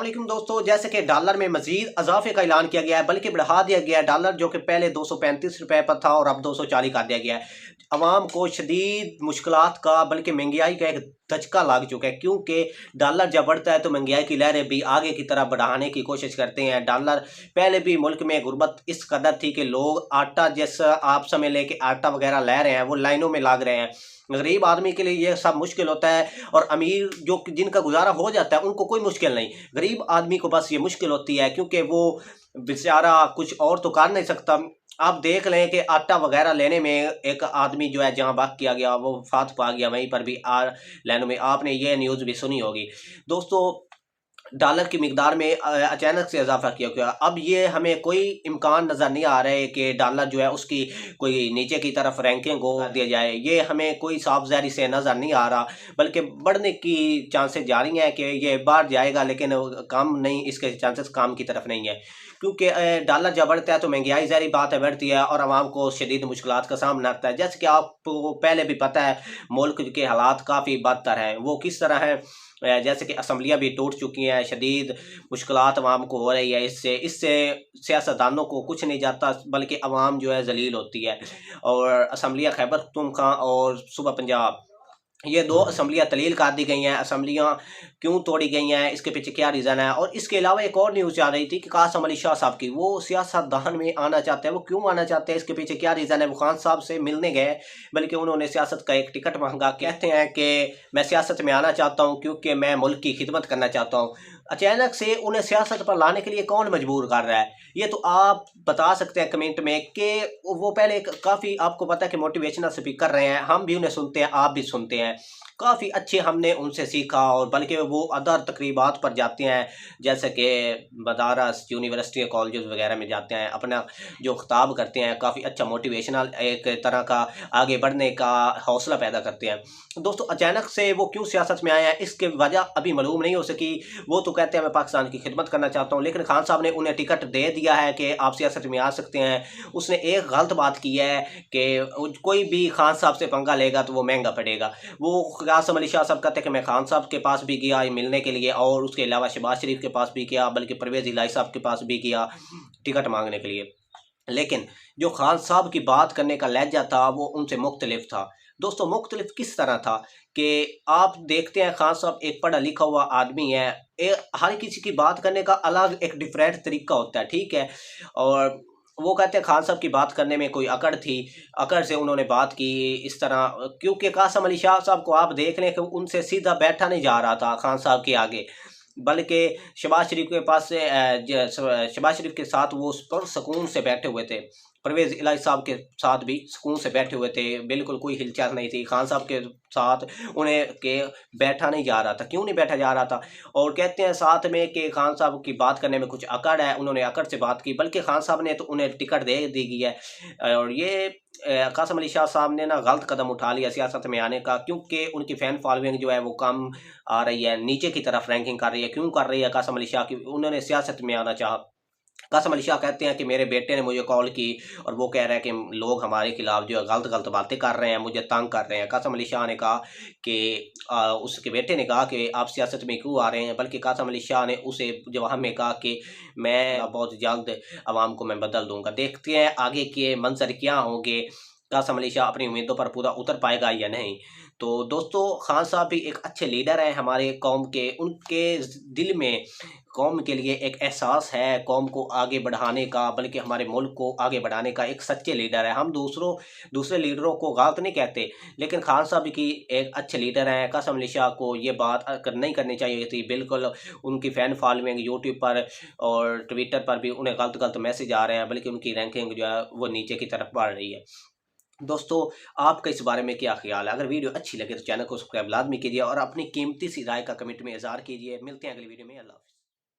अस्सलाम दोस्तों, जैसे कि डॉलर में मजीद इजाफे का ऐलान किया गया है, बल्कि बढ़ा दिया गया है। डॉलर जो कि पहले 235 रुपए पर था और अब 240 कर दिया गया है। अवाम को शदीद मुश्किलात का बल्कि महंगाई का एक धचका लग चुका है, क्योंकि डॉलर जब बढ़ता है तो महंगाई की लहरें भी आगे की तरफ बढ़ाने की कोशिश करते हैं। डॉलर पहले भी मुल्क में गुर्बत इस कदर थी कि लोग आटा, जैसा आप समय लेके आटा वगैरह ले रहे हैं, वो लाइनों में लग रहे हैं। गरीब आदमी के लिए ये सब मुश्किल होता है, और अमीर जो जिनका गुजारा हो जाता है उनको कोई मुश्किल नहीं। गरीब आदमी को बस ये मुश्किल होती है, क्योंकि वो बेचारा कुछ और तो कर नहीं सकता। आप देख लें कि आटा वगैरह लेने में एक आदमी जो है जहाँ बात किया गया वो फात पा गया, वहीं पर भी लाइनों में। आपने ये न्यूज़ भी सुनी होगी दोस्तों। डॉलर की मिकदार में अचानक से इजाफा किया गया। अब ये हमें कोई इम्कान नज़र नहीं आ रहा है कि डॉलर जो है उसकी कोई नीचे की तरफ रैंकिंग को दिया जाए। ये हमें कोई साफ ज़ाहिरी से नज़र नहीं आ रहा, बल्कि बढ़ने की चांसेस जा रही हैं कि ये बढ़ जाएगा, लेकिन कम नहीं, इसके चांसेस कम की तरफ नहीं है। क्योंकि डॉलर जब बढ़ता है तो महंगाई ज़ाहिर बात है बढ़ती है, और आवाम को शदीद मुश्किलात का सामना आता है। जैसे कि आपको पहले भी पता है, मुल्क के हालात काफ़ी बदतर हैं। वो किस तरह हैं, जैसे कि असम्बलियाँ भी टूट चुकी हैं, शदीद मुश्किलात अवाम को हो रही है। इससे इससे सियासतदानों को कुछ नहीं जाता, बल्कि अवाम जो है जलील होती है। और असम्बलियाँ खैबर पख्तूनख्वा और सूबा पंजाब, ये दो असम्बलियाँ तलील कर दी गई हैं। असम्बलियाँ क्यों तोड़ी गई हैं, इसके पीछे क्या रीज़न है? और इसके अलावा एक और न्यूज़ आ रही थी कि कासम अली शाह साहब की, वो सियासतदान में आना चाहते हैं। वो क्यों आना चाहते हैं, इसके पीछे क्या रीज़न है? वो खान साहब से मिलने गए, बल्कि उन्होंने सियासत का एक टिकट मांगा। कहते हैं कि मैं सियासत में आना चाहता हूँ क्योंकि मैं मुल्क की खिदमत करना चाहता हूँ। अचानक से उन्हें सियासत पर लाने के लिए कौन मजबूर कर रहा है? ये तो आप बता सकते हैं कमेंट में कि वो पहले काफ़ी, आपको पता है कि मोटिवेशनल स्पीकर रहे हैं। हम भी उन्हें सुनते हैं, आप भी सुनते हैं। काफ़ी अच्छे हमने उनसे सीखा, और बल्कि वो अदर तकरीबात पर जाते हैं, जैसे कि मदारस, यूनिवर्सिटी, कॉलेज वगैरह में जाते हैं, अपना जो खिताब करते हैं, काफ़ी अच्छा मोटिवेशनल एक तरह का आगे बढ़ने का हौसला पैदा करते हैं। दोस्तों, अचानक से वो क्यों सियासत में आए हैं, इसकी वजह अभी मालूम नहीं हो सकी। वो तो कहते हैं मैं पाकिस्तान की खिदमत करना चाहता हूँ, लेकिन खान साहब ने उन्हें टिकट दे दिया है कि आप सियासत में आ सकते हैं। उसने एक गलत बात की है कि कोई भी खान साहब से पंगा लेगा तो वो महंगा पड़ेगा। वो कासम अली शाह साहब कहते हैं कि मैं खान साहब के पास भी गया मिलने के लिए, और उसके अलावा शहबाज शरीफ के पास भी गया, बल्कि परवेज़ इलाही साहब के पास भी गया टिकट मांगने के लिए। लेकिन जो खान साहब की बात करने का लहजा था वो उनसे मुख्तलिफ था। दोस्तों, मुख्तलिफ किस तरह था कि आप देखते हैं, खान साहब एक पढ़ा लिखा हुआ आदमी है। हर किसी की बात करने का अलग एक डिफरेंट तरीका होता है, ठीक है। और वो कहते हैं खान साहब की बात करने में कोई अकड़ थी, अकड़ से उन्होंने बात की इस तरह। क्योंकि कासम अली शाह साहब को आप देख लें कि उनसे सीधा बैठा नहीं जा रहा था खान साहब के आगे, बल्कि शहबाज शरीफ के पास से शहबाज शरीफ के साथ वो उस पर सुकून से बैठे हुए थे। परवेज़ इलाही साहब के साथ भी सुकून से बैठे हुए थे, बिल्कुल कोई हिलचल नहीं थी। खान साहब के साथ उन्हें के बैठा नहीं जा रहा था। क्यों नहीं बैठा जा रहा था? और कहते हैं साथ में कि खान साहब की बात करने में कुछ अकड़ है, उन्होंने अकड़ से बात की, बल्कि खान साहब ने तो उन्हें टिकट दे दी गई है। और ये कासम अली शाह साहब ने ना गलत कदम उठा लिया सियासत में आने का, क्योंकि उनकी फ़ैन फॉलोइंग जो है वो कम आ रही है, नीचे की तरफ रैंकिंग कर रही है। क्यों कर रही है कासम अली शाह की? उन्होंने सियासत में आना चाहा। कासम अली शाह कहते हैं कि मेरे बेटे ने मुझे कॉल की, और वो कह रहा है कि लोग हमारे खिलाफ जो है गलत गलत बातें कर रहे हैं, मुझे तंग कर रहे हैं। कासम अली शाह ने कहा कि उसके बेटे ने कहा कि आप सियासत में क्यों आ रहे हैं, बल्कि कासम अली शाह ने उसे जवाब में कहा कि मैं बहुत जल्द आवाम को मैं बदल दूंगा। देखते हैं आगे के मंजर क्या होंगे, कासम अली शाह अपनी उम्मीदों पर पूरा उतर पाएगा या नहीं। तो दोस्तों, खान साहब भी एक अच्छे लीडर हैं हमारे कौम के। उनके दिल में कौम के लिए एक एहसास है, कौम को आगे बढ़ाने का, बल्कि हमारे मुल्क को आगे बढ़ाने का एक सच्चे लीडर है। हम दूसरे लीडरों को गलत नहीं कहते, लेकिन खान साहब की एक अच्छे लीडर हैं। कासम अली शाह को ये बात नहीं करनी चाहिए थी बिल्कुल। उनकी फ़ैन फॉलोइंग यूट्यूब पर और ट्विटर पर भी उन्हें गलत गलत मैसेज आ रहे हैं, बल्कि उनकी रैंकिंग जो है वो नीचे की तरफ बढ़ रही है। दोस्तों, आपका इस बारे में क्या ख्याल है? अगर वीडियो अच्छी लगे तो चैनल को सब्सक्राइब लाजमी कीजिए, और अपनी कीमती सी राय का कमेंट में इज़हार कीजिए। मिलते हैं अगली वीडियो में। अल्लाह हाफ़िज़।